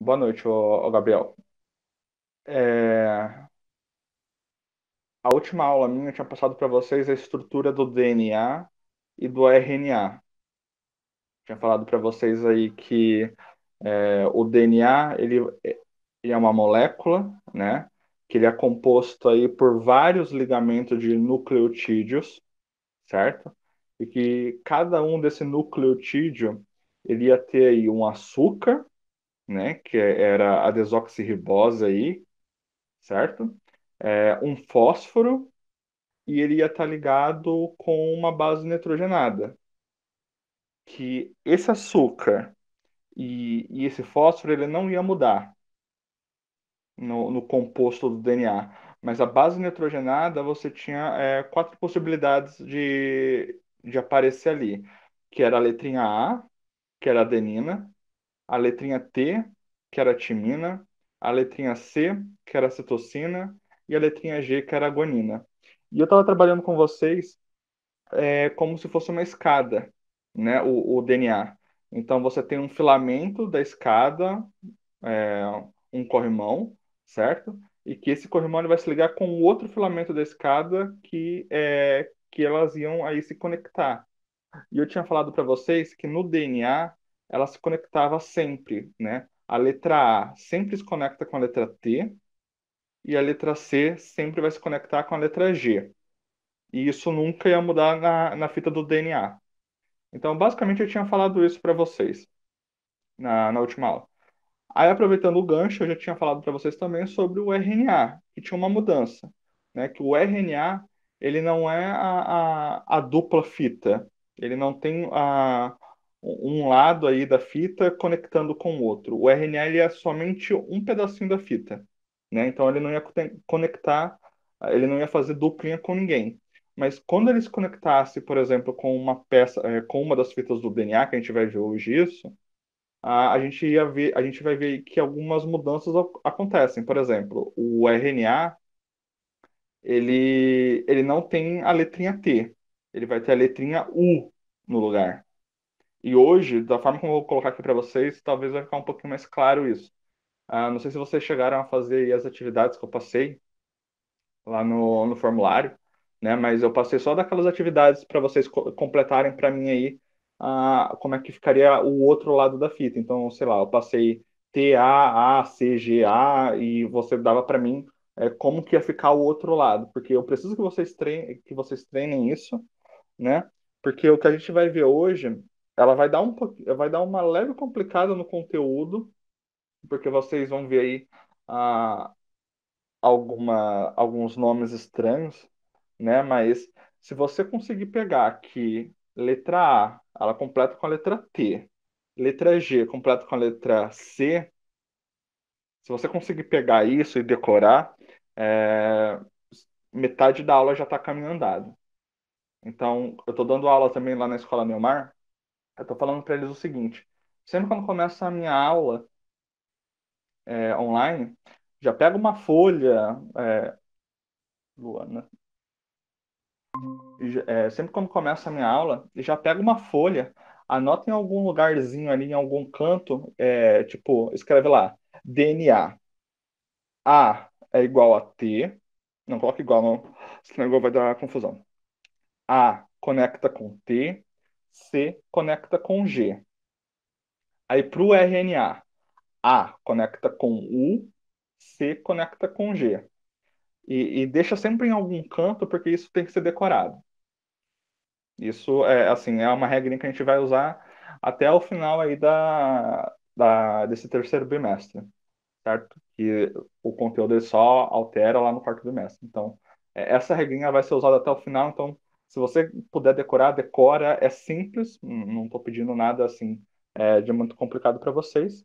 Boa noite, ô Gabriel. É, a última aula minha eu tinha passado para vocês a estrutura do DNA e do RNA. Tinha falado para vocês aí que o DNA ele é uma molécula, né? Que ele é composto aí por vários ligamentos de nucleotídeos, certo? E que cada um desse nucleotídeo ele ia ter aí um açúcar, né? Que era a desoxirribose aí, certo? Um fósforo e ele ia estar ligado com uma base nitrogenada. Que esse açúcar e esse fósforo ele não ia mudar no composto do DNA. Mas a base nitrogenada você tinha quatro possibilidades de aparecer ali, que era a letrinha A, que era a adenina, a letrinha T, que era a timina, a letrinha C, que era a citosina, e a letrinha G, que era a guanina. E eu estava trabalhando com vocês como se fosse uma escada, né? O DNA. Então você tem um filamento da escada, é, um corrimão, certo? E que esse corrimão ele vai se ligar com o outro filamento da escada que elas iam aí se conectar. E eu tinha falado para vocês que no DNA ela se conectava sempre, né? A letra A sempre se conecta com a letra T e a letra C sempre vai se conectar com a letra G. E isso nunca ia mudar na fita do DNA. Então, basicamente, eu tinha falado isso para vocês na última aula. Aí, aproveitando o gancho, eu já tinha falado para vocês também sobre o RNA, que tinha uma mudança, né? Que o RNA, ele não é a dupla fita, ele não tem um lado aí da fita conectando com o outro. O RNA, ele é somente um pedacinho da fita, né? Então, ele não ia conectar, ele não ia fazer duplinha com ninguém. Mas quando ele se conectasse, por exemplo, com uma peça, com uma das fitas do DNA, que a gente vai ver hoje isso, a gente vai ver que algumas mudanças acontecem. Por exemplo, o RNA, ele não tem a letrinha T, ele vai ter a letrinha U no lugar. E hoje, da forma como eu vou colocar aqui para vocês, talvez vai ficar um pouquinho mais claro isso. Não sei se vocês chegaram a fazer aí as atividades que eu passei lá no formulário, né? Mas eu passei só daquelas atividades para vocês completarem para mim aí como é que ficaria o outro lado da fita. Então, sei lá, eu passei TAACGA e você dava para mim como que ia ficar o outro lado, porque eu preciso que vocês treinem isso, né? Porque o que a gente vai ver hoje, ela vai dar vai dar uma leve complicada no conteúdo, porque vocês vão ver aí alguns nomes estranhos, né? Mas se você conseguir pegar aqui letra A, ela completa com a letra T, letra G completa com a letra C, se você conseguir pegar isso e decorar, é, metade da aula já está caminho andado. Então, eu estou dando aula também lá na Escola Neomar, eu estou falando para eles o seguinte: sempre quando começa a minha aula online, já pega uma folha, Luana, sempre quando começa a minha aula, já pega uma folha, anota em algum lugarzinho ali, em algum canto, tipo, escreve lá, DNA. A é igual a T. Não coloca igual, não, senão igual vai dar confusão. A conecta com T, C conecta com G. Aí para o RNA, A conecta com U, C conecta com G. E deixa sempre em algum canto, porque isso tem que ser decorado. Isso é assim, é uma regrinha que a gente vai usar até o final aí desse terceiro bimestre, certo? Que o conteúdo ele só altera lá no quarto bimestre. Então, essa regrinha vai ser usada até o final. Então, se você puder decorar, decora. É simples, não estou pedindo nada assim de muito complicado para vocês.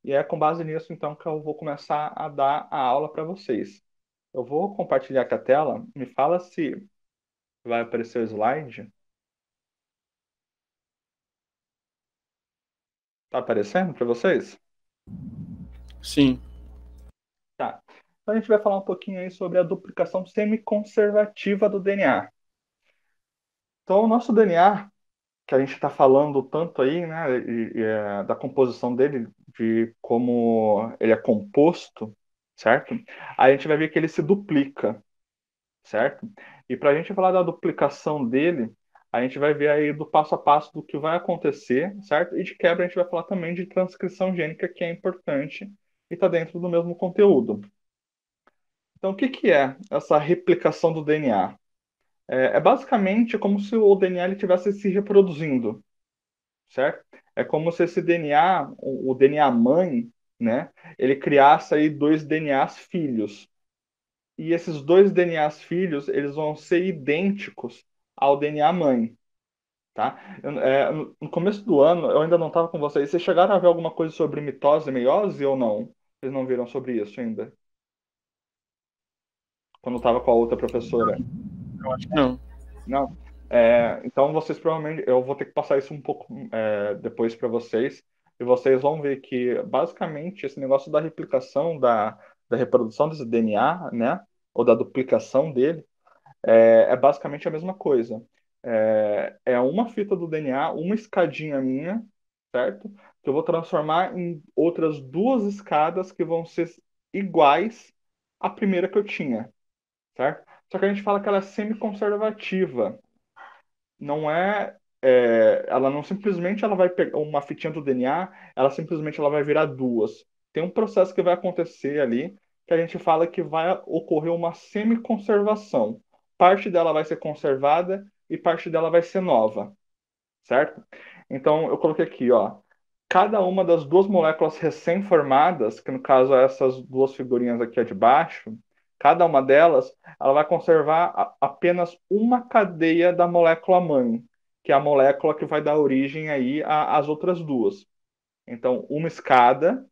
E é com base nisso, então, que eu vou começar a dar a aula para vocês. Eu vou compartilhar aqui a tela. Me fala se vai aparecer o slide. Tá aparecendo para vocês? Sim, Tá. Então a gente vai falar um pouquinho aí sobre a duplicação semiconservativa do DNA. Então, o nosso DNA, que a gente está falando tanto aí, né, da composição dele, de como ele é composto, certo? Aí a gente vai ver que ele se duplica, certo? E para a gente falar da duplicação dele, a gente vai ver aí do passo a passo do que vai acontecer, certo? E de quebra a gente vai falar também de transcrição gênica, que é importante e está dentro do mesmo conteúdo. Então, o que que é essa replicação do DNA? É basicamente como se o DNA ele estivesse se reproduzindo, certo? É como se esse DNA, o DNA mãe, né, ele criasse aí dois DNAs filhos. E esses dois DNAs filhos, eles vão ser idênticos ao DNA mãe, tá? No começo do ano, eu ainda não estava com vocês. Vocês chegaram a ver alguma coisa sobre mitose e meiose ou não? Vocês não viram sobre isso ainda? Quando eu estava com a outra professora? Eu acho que não. Não. Então vocês provavelmente, eu vou ter que passar isso um pouco depois para vocês, e vocês vão ver que basicamente esse negócio da replicação, da reprodução desse DNA, né, ou da duplicação dele, é basicamente a mesma coisa. É uma fita do DNA, uma escadinha minha, certo? Que eu vou transformar em outras duas escadas que vão ser iguais à primeira que eu tinha, certo? Só que a gente fala que ela é semi-conservativa. Não ela não simplesmente ela vai pegar uma fitinha do DNA, ela simplesmente ela vai virar duas. Tem um processo que vai acontecer ali que a gente fala que vai ocorrer uma semi-conservação. Parte dela vai ser conservada e parte dela vai ser nova, certo? Então eu coloquei aqui, ó, cada uma das duas moléculas recém-formadas, que no caso é essas duas figurinhas aqui de baixo, cada uma delas, ela vai conservar apenas uma cadeia da molécula mãe, que é a molécula que vai dar origem aí às outras duas. Então, uma escada,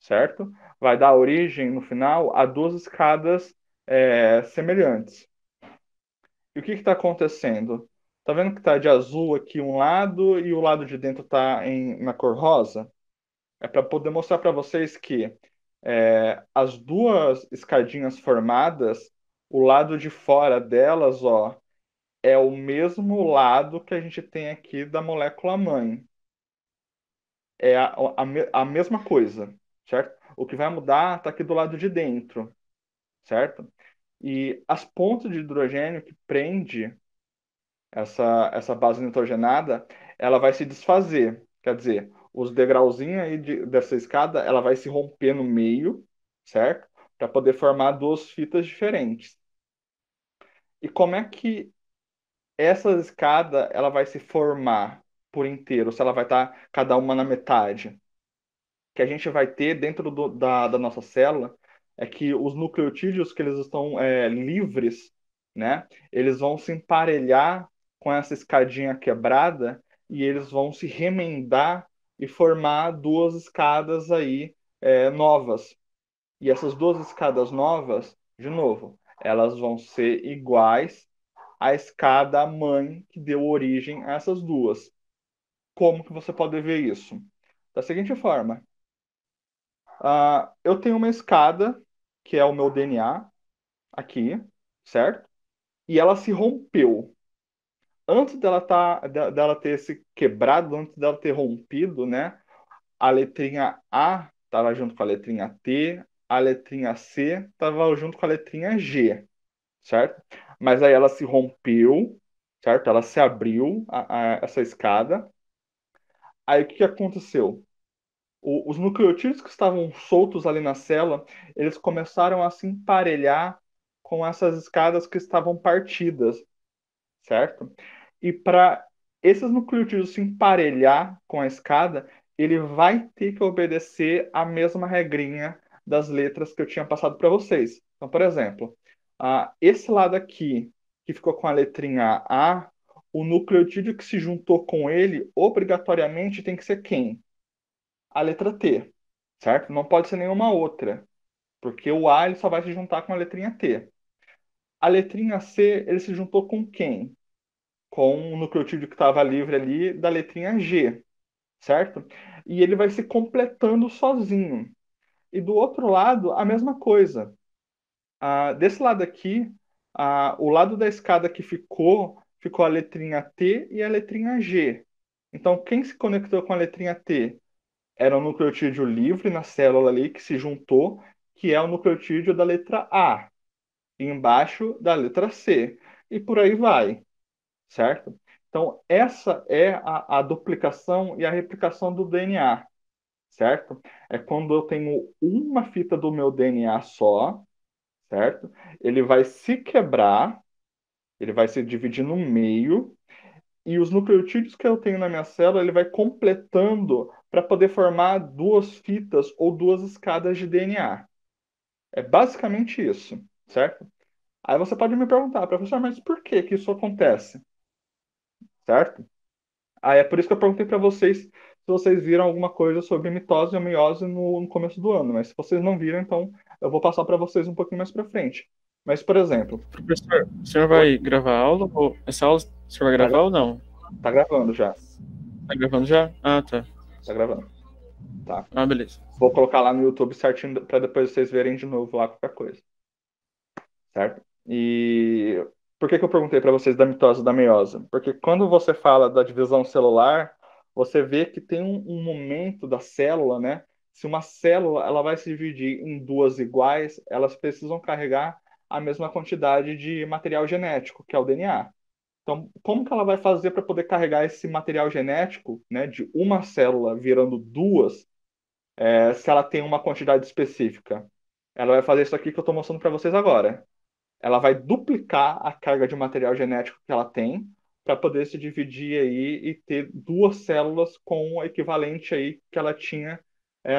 certo? Vai dar origem no final a duas escadas semelhantes. E o que está acontecendo? Tá vendo que está de azul aqui um lado e o lado de dentro está na cor rosa? É para poder mostrar para vocês que as duas escadinhas formadas, o lado de fora delas, ó, é o mesmo lado que a gente tem aqui da molécula mãe. É a mesma coisa, certo? O que vai mudar está aqui do lado de dentro, certo? E as pontes de hidrogênio que prende essa base nitrogenada, ela vai se desfazer. Quer dizer, os degrauzinhos aí dessa escada, ela vai se romper no meio, certo? Para poder formar duas fitas diferentes. E como é que essa escada ela vai se formar por inteiro? Se ela vai estar cada uma na metade? Que a gente vai ter dentro da nossa célula é que os nucleotídeos que eles estão livres, né? Eles vão se emparelhar com essa escadinha quebrada e eles vão se remendar e formar duas escadas aí novas. E essas duas escadas novas, de novo, elas vão ser iguais à escada mãe que deu origem a essas duas. Como que você pode ver isso? Da seguinte forma, eu tenho uma escada, que é o meu DNA, aqui, certo? E ela se rompeu. Antes dela ter se quebrado, antes dela ter rompido, né? A letrinha A estava junto com a letrinha T, a letrinha C estava junto com a letrinha G, certo? Mas aí ela se rompeu, certo? Ela se abriu, essa escada. Aí o que que aconteceu? Os nucleotídeos que estavam soltos ali na célula, eles começaram a se emparelhar com essas escadas que estavam partidas, certo? E para esses nucleotídeos se emparelhar com a escada, ele vai ter que obedecer a mesma regrinha das letras que eu tinha passado para vocês. Então, por exemplo, esse lado aqui, que ficou com a letrinha A, o nucleotídeo que se juntou com ele, obrigatoriamente tem que ser quem? A letra T, certo? Não pode ser nenhuma outra, porque o A ele só vai se juntar com a letrinha T. A letrinha C, ele se juntou com quem? Com o nucleotídeo que estava livre ali da letrinha G, certo? E ele vai se completando sozinho. E do outro lado, a mesma coisa. Desse lado aqui, o lado da escada que ficou a letrinha T e a letrinha G. Então, quem se conectou com a letrinha T era o nucleotídeo livre na célula ali que se juntou, que é o nucleotídeo da letra A, e embaixo da letra C. E por aí vai, certo? Então, essa é a duplicação e a replicação do DNA, certo? É quando eu tenho uma fita do meu DNA só, certo? Ele vai se quebrar, ele vai se dividir no meio, e os nucleotídeos que eu tenho na minha célula, ele vai completando para poder formar duas fitas ou duas escadas de DNA. É basicamente isso, certo? Aí você pode me perguntar, professor, mas por que que isso acontece, certo? Aí é por isso que eu perguntei para vocês se vocês viram alguma coisa sobre mitose ou meiose no começo do ano, mas se vocês não viram, então eu vou passar para vocês um pouquinho mais para frente. Mas, por exemplo, Professor, o senhor oi, vai gravar a aula? Ou essa aula o senhor vai tá, gravar ou não? tá gravando já, Tá gravando já? Ah, tá. tá gravando, tá? Ah, beleza. Vou colocar lá no YouTube certinho para depois vocês verem de novo lá qualquer coisa, certo? E por que que eu perguntei para vocês da mitose e da meiose? Porque quando você fala da divisão celular, você vê que tem um momento da célula, né? Se uma célula ela vai se dividir em duas iguais, elas precisam carregar a mesma quantidade de material genético, que é o DNA. Então, como que ela vai fazer para poder carregar esse material genético, né, de uma célula virando duas, se ela tem uma quantidade específica? Ela vai fazer isso aqui que eu estou mostrando para vocês agora. Ela vai duplicar a carga de material genético que ela tem para poder se dividir aí e ter duas células com o equivalente aí que ela tinha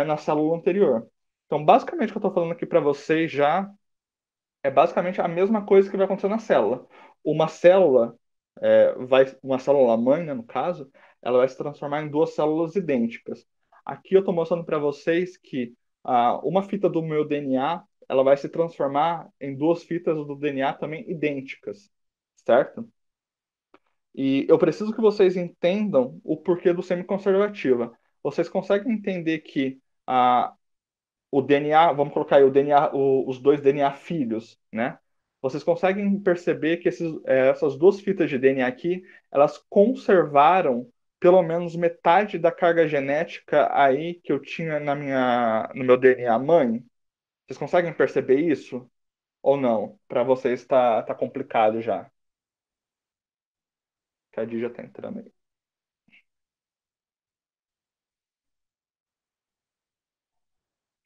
na célula anterior. Então, basicamente, o que eu estou falando aqui para vocês já é basicamente a mesma coisa que vai acontecer na célula. Uma célula uma célula mãe, né, no caso, ela vai se transformar em duas células idênticas. Aqui eu estou mostrando para vocês que uma fita do meu DNA, ela vai se transformar em duas fitas do DNA também idênticas, certo? E eu preciso que vocês entendam o porquê do semiconservativa. Vocês conseguem entender que o DNA, vamos colocar aí o DNA, os dois DNA filhos, né? Vocês conseguem perceber que essas duas fitas de DNA aqui, elas conservaram pelo menos metade da carga genética aí que eu tinha no meu DNA mãe? Vocês conseguem perceber isso ou não? Para vocês tá complicado já. Que a Di já tá entrando aí.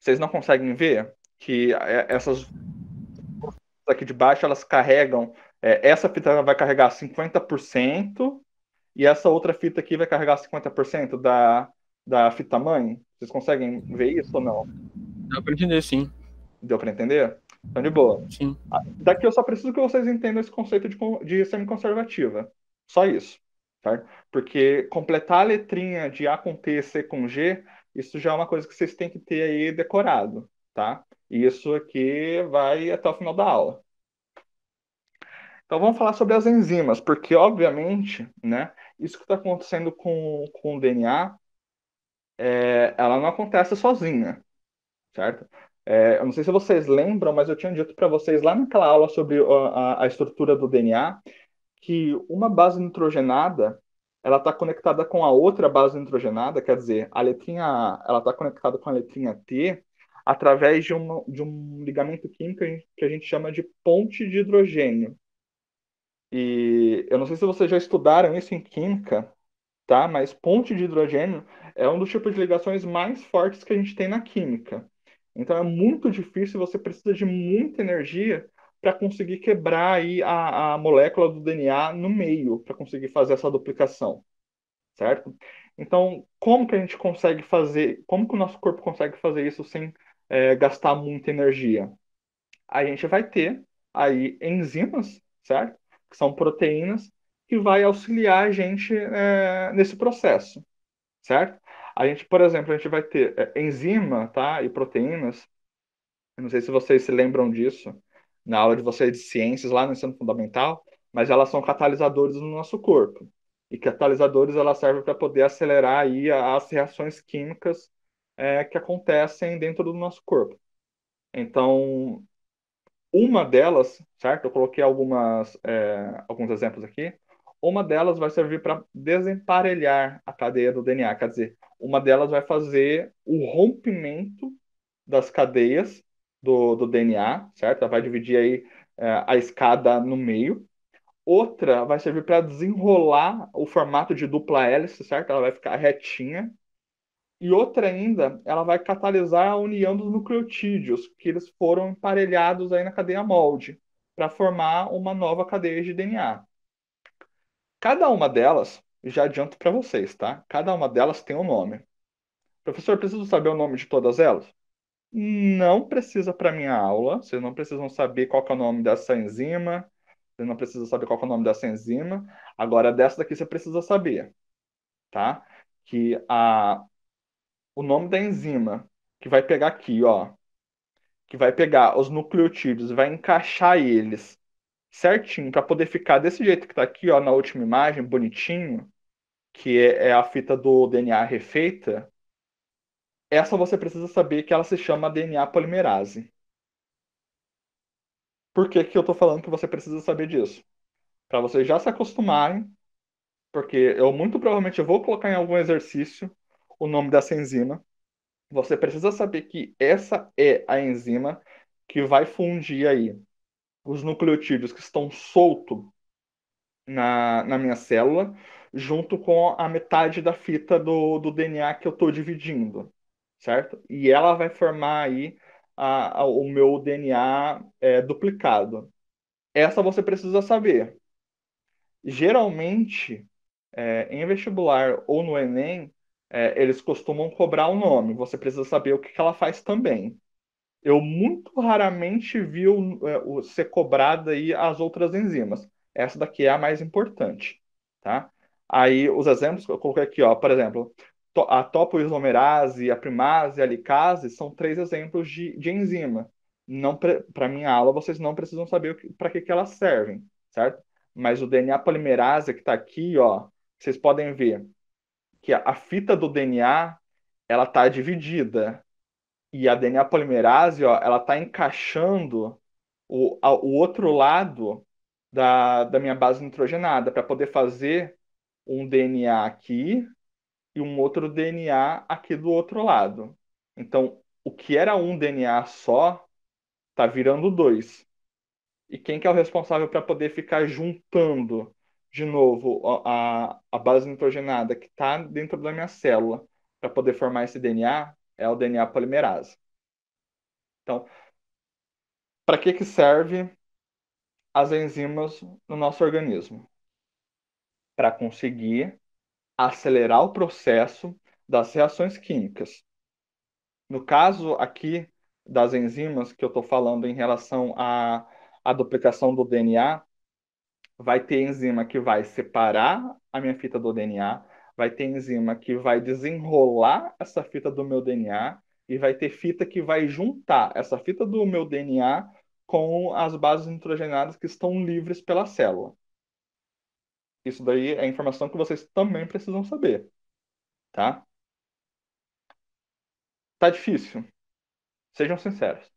Vocês não conseguem ver que essas aqui de baixo elas carregam, essa fita ela vai carregar 50%. E essa outra fita aqui vai carregar 50% da fita mãe? Vocês conseguem ver isso ou não? Dá pra entender, sim. Deu para entender? Então, de boa. Sim. Daqui eu só preciso que vocês entendam esse conceito de semiconservativa. Só isso. Certo? Porque completar a letrinha de A com T, C com G, isso já é uma coisa que vocês têm que ter aí decorado. Tá? E isso aqui vai até o final da aula. Então vamos falar sobre as enzimas, porque obviamente, né, isso que está acontecendo com o DNA ela não acontece sozinha, certo? Eu não sei se vocês lembram, mas eu tinha dito para vocês lá naquela aula sobre a estrutura do DNA que uma base nitrogenada ela está conectada com a outra base nitrogenada, quer dizer, a letrinha A ela está conectada com a letrinha T através de um ligamento químico que a gente chama de ponte de hidrogênio. E eu não sei se vocês já estudaram isso em química, tá? Mas ponte de hidrogênio é um dos tipos de ligações mais fortes que a gente tem na química. Então é muito difícil, você precisa de muita energia para conseguir quebrar aí a molécula do DNA no meio, para conseguir fazer essa duplicação, certo? Então, como que a gente consegue fazer, como que o nosso corpo consegue fazer isso sem gastar muita energia? A gente vai ter aí enzimas, certo? Que são proteínas que vai auxiliar a gente nesse processo, certo? A gente, por exemplo, a gente vai ter enzima, tá? E proteínas. Eu não sei se vocês se lembram disso na aula de vocês de ciências lá no ensino fundamental, mas elas são catalisadores no nosso corpo. E catalisadores elas servem para poder acelerar aí as reações químicas que acontecem dentro do nosso corpo. Então, uma delas, certo? Eu coloquei alguns exemplos aqui. Uma delas vai servir para desemparelhar a cadeia do DNA, quer dizer, uma delas vai fazer o rompimento das cadeias do DNA, certo? Ela vai dividir aí a escada no meio. Outra vai servir para desenrolar o formato de dupla hélice, certo? Ela vai ficar retinha. E outra ainda, ela vai catalisar a união dos nucleotídeos, que eles foram emparelhados aí na cadeia molde, para formar uma nova cadeia de DNA. Cada uma delas, já adianto para vocês, tá? Cada uma delas tem um nome. Professor, preciso saber o nome de todas elas? Não precisa para minha aula, vocês não precisam saber qual que é o nome dessa enzima, vocês não precisam saber qual que é o nome dessa enzima. Agora, dessa daqui você precisa saber, tá? Que o nome da enzima, que vai pegar aqui, ó, que vai pegar os nucleotídeos, vai encaixar eles certinho para poder ficar desse jeito que tá aqui, ó, na última imagem, bonitinho, que é a fita do DNA refeita. Essa você precisa saber que ela se chama DNA polimerase. Por que que eu estou falando que você precisa saber disso? Para vocês já se acostumarem, porque eu muito provavelmente eu vou colocar em algum exercício o nome dessa enzima. Você precisa saber que essa é a enzima que vai fundir aí os nucleotídeos que estão soltos na minha célula, junto com a metade da fita do DNA que eu estou dividindo, certo? E ela vai formar aí o meu DNA duplicado. Essa você precisa saber. Geralmente, em vestibular ou no Enem, eles costumam cobrar o nome. Você precisa saber o que que ela faz também. Eu muito raramente vi ser cobrada aí as outras enzimas. Essa daqui é a mais importante, tá? Aí os exemplos que eu coloquei aqui, ó, por exemplo, a topoisomerase, a primase, a licase são três exemplos de enzima. Não para minha aula vocês não precisam saber para que elas servem, certo? Mas o DNA polimerase que está aqui, ó, vocês podem ver que a fita do DNA ela está dividida. E a DNA polimerase, ó, ela está encaixando o outro lado da minha base nitrogenada para poder fazer um DNA aqui e um outro DNA aqui do outro lado. Então, o que era um DNA só está virando dois. E quem que é o responsável para poder ficar juntando de novo a base nitrogenada que está dentro da minha célula para poder formar esse DNA? É o DNA polimerase. Então, para que que serve as enzimas no nosso organismo? Para conseguir acelerar o processo das reações químicas. No caso aqui das enzimas que eu estou falando em relação à duplicação do DNA, vai ter enzima que vai separar a minha fita do DNA, vai ter enzima que vai desenrolar essa fita do meu DNA e vai ter fita que vai juntar essa fita do meu DNA com as bases nitrogenadas que estão livres pela célula. Isso daí é informação que vocês também precisam saber, tá? Tá difícil. Sejam sinceros.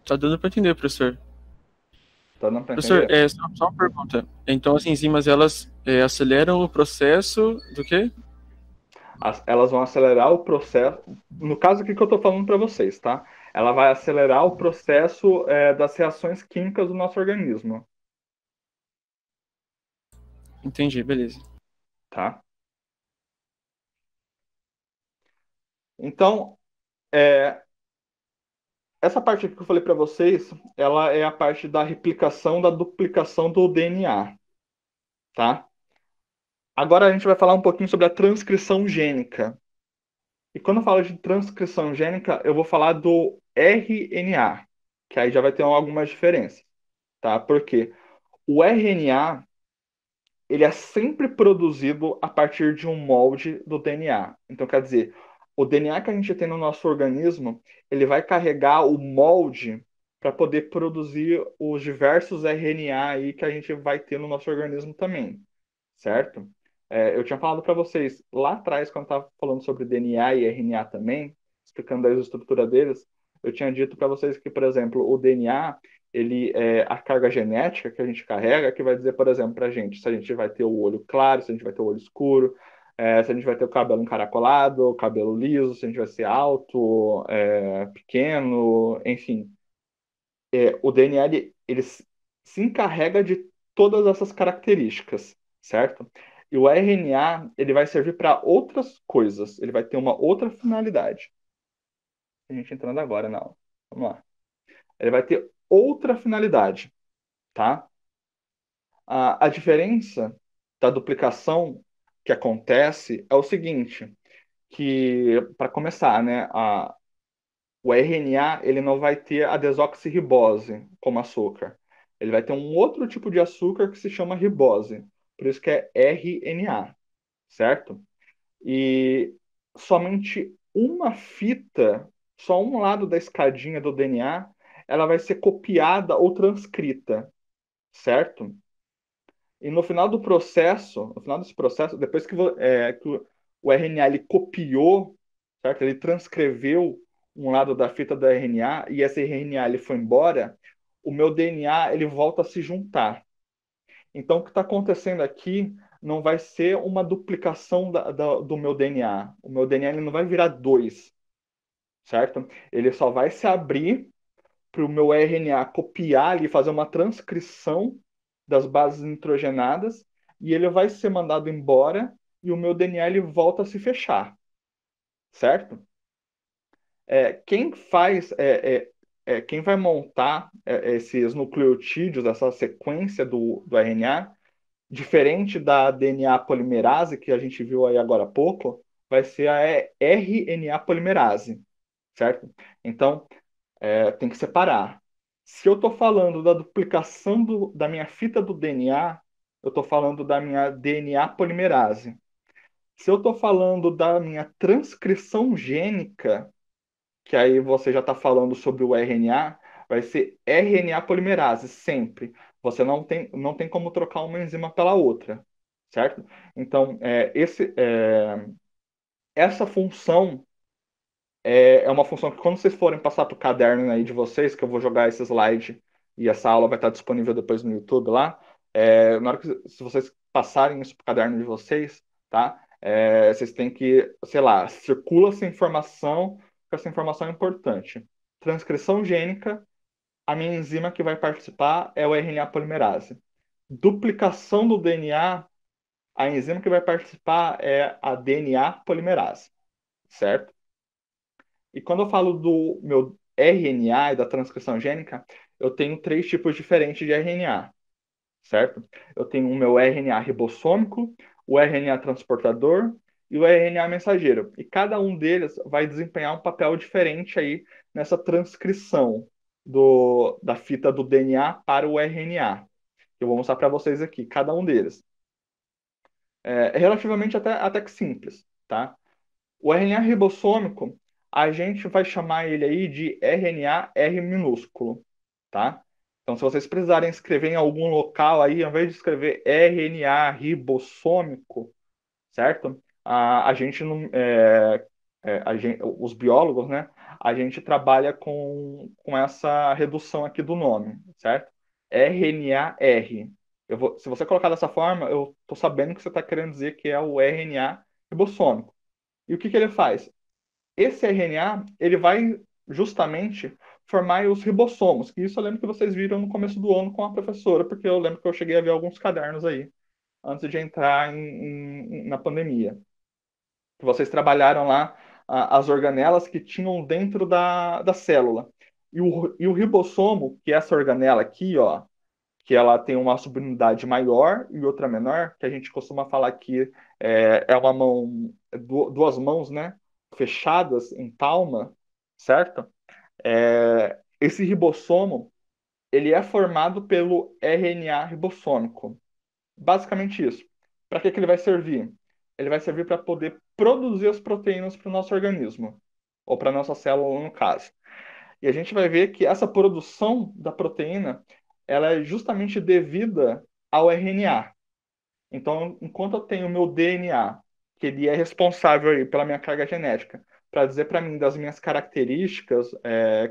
Tá dando pra entender, professor. Tá dando para Professor, entender? só uma pergunta. Então, as enzimas, elas aceleram o processo do quê? Elas vão acelerar o processo. No caso aqui que eu estou falando para vocês, tá? Ela vai acelerar o processo das reações químicas do nosso organismo, Entendi, beleza. tá? Então, é, essa parte aqui que eu falei para vocês, ela é a parte da replicação, da duplicação do DNA, tá? Agora a gente vai falar um pouquinho sobre a transcrição gênica. E quando eu falo de transcrição gênica, eu vou falar do RNA, que aí já vai ter algumas diferenças, tá? Porque o RNA, ele é sempre produzido a partir de um molde do DNA. Então, quer dizer, o DNA que a gente tem no nosso organismo, ele vai carregar o molde para poder produzir os diversos RNA aí que a gente vai ter no nosso organismo também, certo? Eu tinha falado para vocês lá atrás, quando estava falando sobre DNA e RNA também, explicando a estrutura deles, eu tinha dito para vocês que, por exemplo, o DNA, ele é a carga genética que a gente carrega, que vai dizer, por exemplo, para a gente se a gente vai ter o olho claro, se a gente vai ter o olho escuro, se a gente vai ter o cabelo encaracolado, o cabelo liso, se a gente vai ser alto, pequeno, enfim. O DNA, ele se encarrega de todas essas características, certo? E o RNA, ele vai servir para outras coisas, ele vai ter uma outra finalidade. A gente entrando agora na aula. Vamos lá. Ele vai ter outra finalidade, tá? A diferença da duplicação que acontece é o seguinte, que, para começar, né, o RNA ele não vai ter a desoxirribose como açúcar. Ele vai ter um outro tipo de açúcar que se chama ribose. Por isso que é RNA, certo? E somente uma fita, só um lado da escadinha do DNA, ela vai ser copiada ou transcrita, certo? E no final do processo, no final desse processo, depois que o RNA ele copiou, certo? Ele transcreveu um lado da fita do RNA e esse RNA ele foi embora, o meu DNA ele volta a se juntar. Então, o que está acontecendo aqui não vai ser uma duplicação do meu DNA. O meu DNA ele não vai virar dois, certo? Ele só vai se abrir para o meu RNA copiar ali, fazer uma transcrição das bases nitrogenadas e ele vai ser mandado embora e o meu DNA ele volta a se fechar, certo? Quem faz, quem vai montar esses nucleotídeos, essa sequência do RNA, diferente da DNA polimerase que a gente viu aí agora há pouco, vai ser a RNA polimerase, certo? Então, tem que separar. Se eu estou falando da duplicação da minha fita do DNA, eu estou falando da minha DNA polimerase. Se eu estou falando da minha transcrição gênica, que aí você já está falando sobre o RNA, vai ser RNA polimerase, sempre. Você não tem como trocar uma enzima pela outra, certo? Então, essa função é uma função que quando vocês forem passar para o caderno aí de vocês, que eu vou jogar esse slide e essa aula vai estar disponível depois no YouTube lá, na hora que se vocês passarem isso para o caderno de vocês, tá? Vocês têm que, sei lá, circula essa informação, porque essa informação é importante. Transcrição gênica, a minha enzima que vai participar é o RNA polimerase. Duplicação do DNA, a enzima que vai participar é a DNA polimerase, certo? E quando eu falo do meu RNA e da transcrição gênica, eu tenho três tipos diferentes de RNA, certo? Eu tenho o meu RNA ribossômico, o RNA transportador e o RNA mensageiro. E cada um deles vai desempenhar um papel diferente aí nessa transcrição da fita do DNA para o RNA. Eu vou mostrar para vocês aqui, cada um deles. É relativamente até que simples, tá? O RNA ribossômico, a gente vai chamar ele aí de RNA R minúsculo, tá? Então, se vocês precisarem escrever em algum local aí, ao invés de escrever RNA ribossômico, certo? A gente não, os biólogos, né? A gente trabalha com essa redução aqui do nome, certo? RNA-R. Se você colocar dessa forma, eu estou sabendo que você está querendo dizer que é o RNA ribossômico. E o que ele faz? Esse RNA, ele vai justamente formar os ribossomos, que isso eu lembro que vocês viram no começo do ano com a professora, porque eu lembro que eu cheguei a ver alguns cadernos aí, antes de entrar na pandemia. Que vocês trabalharam lá as organelas que tinham dentro da célula. E o ribossomo, que é essa organela aqui, ó, que ela tem uma subunidade maior e outra menor, que a gente costuma falar que é uma mão, duas mãos, né, fechadas em palma, certo? Esse ribossomo, ele é formado pelo RNA ribossômico. Basicamente isso. Para que ele vai servir? Ele vai servir para poder produzir as proteínas para o nosso organismo, ou para a nossa célula, no caso. E a gente vai ver que essa produção da proteína, ela é justamente devida ao RNA. Então, enquanto eu tenho o meu DNA, que ele é responsável aí pela minha carga genética, para dizer para mim das minhas características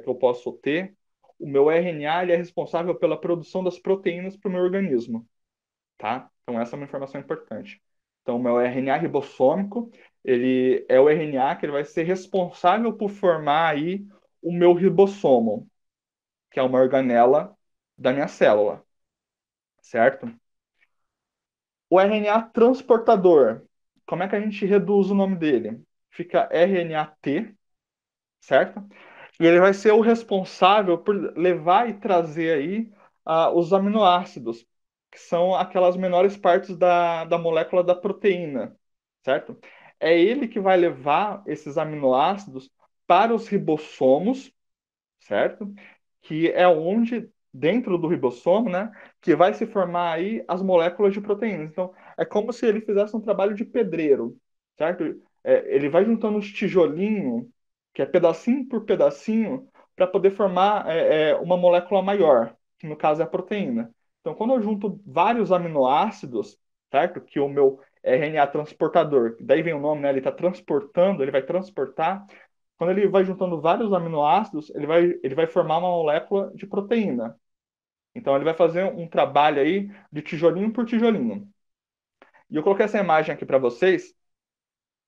que eu posso ter. O meu RNA ele é responsável pela produção das proteínas para o meu organismo, tá? Então essa é uma informação importante. Então o meu RNA ribossômico, ele é o RNA que ele vai ser responsável por formar aí o meu ribossomo, que é uma organela da minha célula, certo? O RNA transportador, como é que a gente reduz o nome dele? Fica RNAT, certo? E ele vai ser o responsável por levar e trazer aí os aminoácidos, que são aquelas menores partes da molécula da proteína, certo? É ele que vai levar esses aminoácidos para os ribossomos, certo? Que é onde, dentro do ribossomo, né, que vai se formar aí as moléculas de proteínas. Então, é como se ele fizesse um trabalho de pedreiro, certo? Ele vai juntando os tijolinhos, que é pedacinho por pedacinho, para poder formar uma molécula maior, que no caso é a proteína. Então, quando eu junto vários aminoácidos, certo? Que o meu RNA transportador, daí vem o nome, né? Ele está transportando, ele vai transportar quando ele vai juntando vários aminoácidos, ele vai formar uma molécula de proteína. Então ele vai fazer um trabalho aí de tijolinho por tijolinho. E eu coloquei essa imagem aqui para vocês,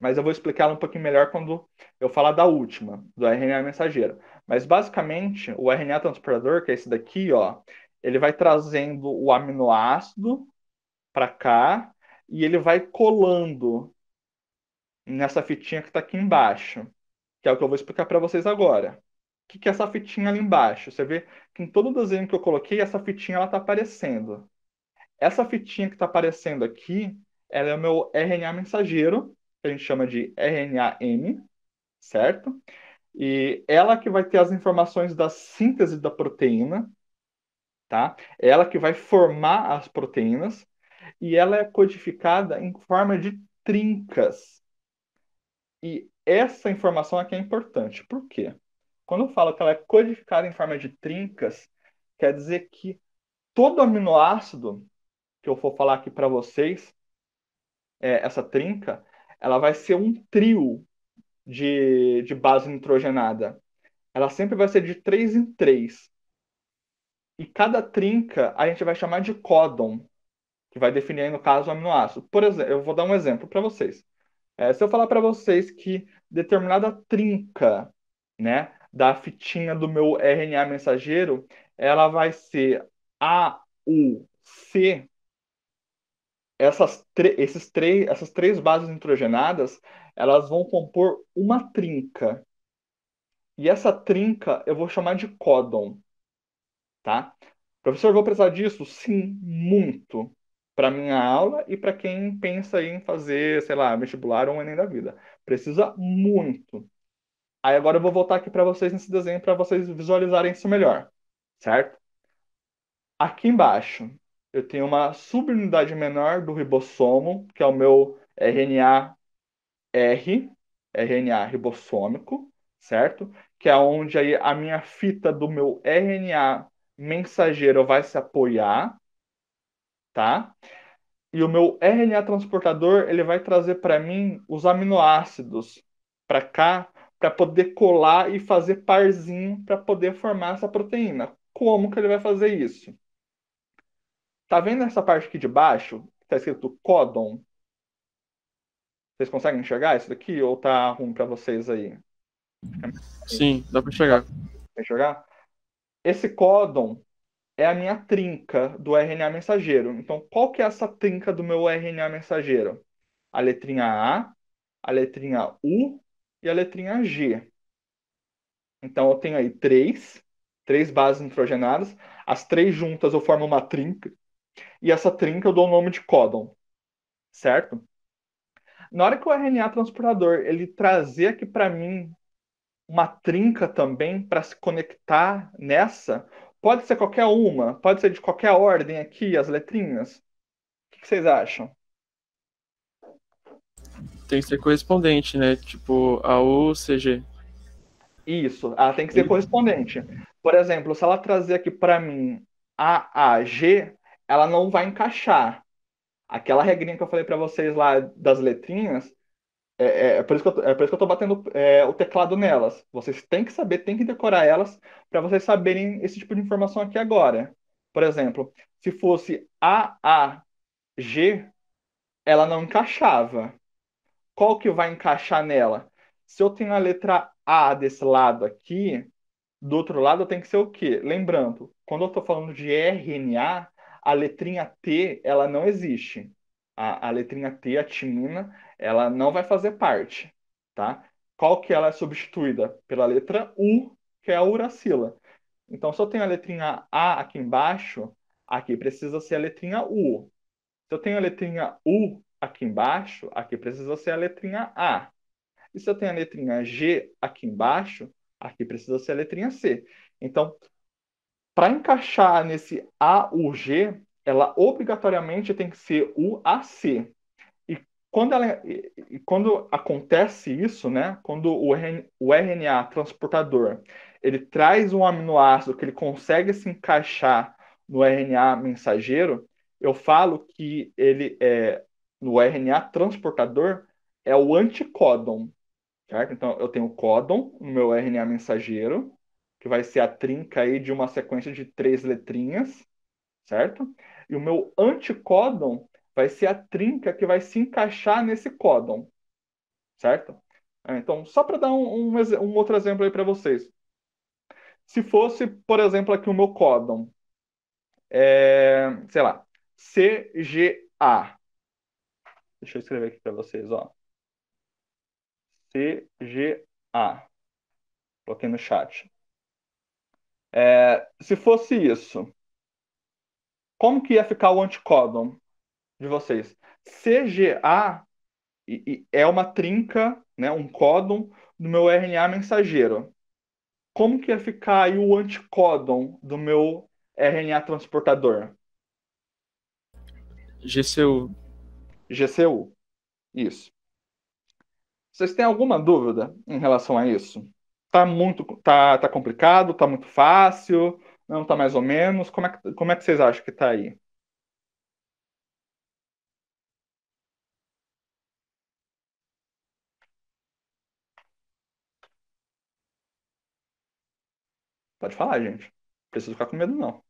mas eu vou explicá-la um pouquinho melhor quando eu falar da última, do RNA mensageiro. Mas basicamente, o RNA transportador, que é esse daqui, ó, ele vai trazendo o aminoácido para cá e ele vai colando nessa fitinha que está aqui embaixo, que é o que eu vou explicar para vocês agora. O que que é essa fitinha ali embaixo? Você vê que em todo o desenho que eu coloquei, essa fitinha ela está aparecendo. Essa fitinha que está aparecendo aqui, ela é o meu RNA mensageiro, que a gente chama de RNA-M, certo? E ela que vai ter as informações da síntese da proteína, tá? Ela que vai formar as proteínas e ela é codificada em forma de trincas. E essa informação aqui é importante. Por quê? Quando eu falo que ela é codificada em forma de trincas, quer dizer que todo aminoácido que eu for falar aqui para vocês, essa trinca, ela vai ser um trio de base nitrogenada. Ela sempre vai ser de 3 em 3. E cada trinca a gente vai chamar de códon, que vai definir aí, no caso, o aminoácido. Por exemplo, eu vou dar um exemplo para vocês. Se eu falar para vocês que determinada trinca, né, da fitinha do meu RNA mensageiro, ela vai ser AUC, essas três bases nitrogenadas, elas vão compor uma trinca. E essa trinca eu vou chamar de códon, tá? Professor, vou precisar disso? Sim, muito. Para minha aula e para quem pensa em fazer, sei lá, vestibular ou um Enem da vida. Precisa muito. Aí agora eu vou voltar aqui para vocês nesse desenho para vocês visualizarem isso melhor, certo? Aqui embaixo eu tenho uma subunidade menor do ribossomo, que é o meu RNA-R, RNA ribossômico, certo? Que é onde aí a minha fita do meu RNA mensageiro vai se apoiar, tá? E o meu RNA transportador, ele vai trazer para mim os aminoácidos para cá, para poder colar e fazer parzinho para poder formar essa proteína. Como que ele vai fazer isso? Tá vendo essa parte aqui de baixo? Tá escrito códon. Vocês conseguem enxergar isso daqui ou tá ruim para vocês aí? Sim, dá para Dá chegar. pra enxergar? Esse códon é a minha trinca do RNA mensageiro. Então, qual que é essa trinca do meu RNA mensageiro? A letrinha a letrinha U e a letrinha G. Então eu tenho aí três bases nitrogenadas. As três juntas eu formo uma trinca. E essa trinca eu dou o nome de códon, certo? Na hora que o RNA transportador ele trazer aqui para mim uma trinca também para se conectar nessa, pode ser qualquer uma, pode ser de qualquer ordem aqui, as letrinhas. O que vocês acham? Tem que ser correspondente, né? Tipo, a UCG. Isso, ela tem que ser correspondente. Por exemplo, se ela trazer aqui para mim AAG, ela não vai encaixar. Aquela regrinha que eu falei para vocês lá das letrinhas, É por isso que é por isso que eu tô batendo o teclado nelas. Vocês têm que saber, têm que decorar elas para vocês saberem esse tipo de informação aqui agora. Por exemplo, se fosse AAG, ela não encaixava. Qual que vai encaixar nela? Se eu tenho a letra A desse lado aqui, do outro lado tem que ser o quê? Lembrando, quando eu estou falando de RNA, a letrinha T, ela não existe. A letrinha T, a timina, ela não vai fazer parte, tá? Qual que ela é substituída? Pela letra U, que é a uracila. Então, se eu tenho a letrinha A aqui embaixo, aqui precisa ser a letrinha U. Se eu tenho a letrinha U aqui embaixo, aqui precisa ser a letrinha A. E se eu tenho a letrinha G aqui embaixo, aqui precisa ser a letrinha C. Então, para encaixar nesse AUG, ela obrigatoriamente tem que ser o AC. E quando acontece isso, né? Quando o RNA transportador ele traz um aminoácido que ele consegue se encaixar no RNA mensageiro, eu falo que ele é no RNA transportador é o anticódon, certo? Então eu tenho o códon no meu RNA mensageiro, que vai ser a trinca aí de uma sequência de três letrinhas, certo? E o meu anticódon vai ser a trinca que vai se encaixar nesse códon, certo? Então, só para dar um outro exemplo aí para vocês. Se fosse, por exemplo, aqui o meu códon, sei lá, CGA. Deixa eu escrever aqui para vocês, ó. CGA. Coloquei no chat. Se fosse isso, como que ia ficar o anticódon de vocês? CGA é uma trinca, né, um códon do meu RNA mensageiro. Como que ia ficar aí o anticódon do meu RNA transportador? GCU. GCU. Isso. Vocês têm alguma dúvida em relação a isso? Tá complicado? Tá muito fácil? Não tá mais ou menos? Como é que vocês acham que tá aí? Pode falar, gente. Não preciso ficar com medo, não.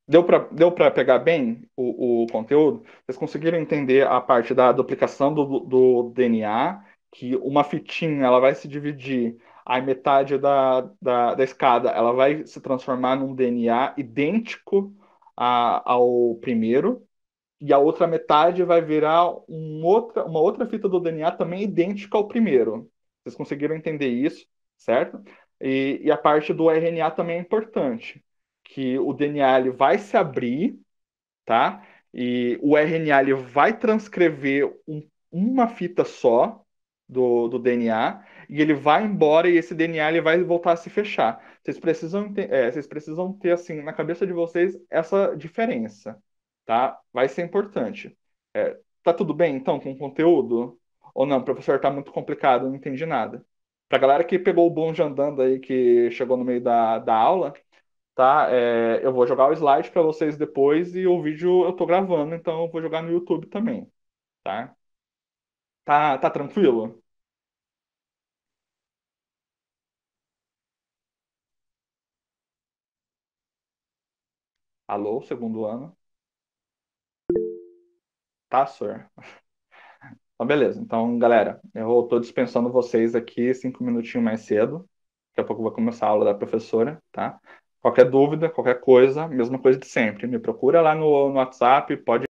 Deu para pegar bem o conteúdo? Vocês conseguiram entender a parte da duplicação do DNA, que uma fitinha ela vai se dividir, a metade da escada ela vai se transformar num DNA idêntico ao primeiro, e a outra metade vai virar uma outra fita do DNA também idêntica ao primeiro. Vocês conseguiram entender isso, certo? E a parte do RNA também é importante, que o DNA ele vai se abrir, tá? E o RNA ele vai transcrever uma fita só do DNA e ele vai embora e esse DNA ele vai voltar a se fechar. Vocês precisam ter assim na cabeça de vocês essa diferença, tá? Vai ser importante. Tá tudo bem então com o conteúdo? Ou não, professor, tá muito complicado, não entendi nada. Pra galera que pegou o bonde andando aí, que chegou no meio da aula, tá? Eu vou jogar o slide para vocês depois e o vídeo eu tô gravando, então eu vou jogar no YouTube também, tá? Tá tranquilo? Alô, segundo ano? Tá, senhor? Então, beleza. Então, galera, eu tô dispensando vocês aqui 5 minutinhos mais cedo. Daqui a pouco vai começar a aula da professora, tá? Qualquer dúvida, qualquer coisa, mesma coisa de sempre. Me procura lá no WhatsApp, pode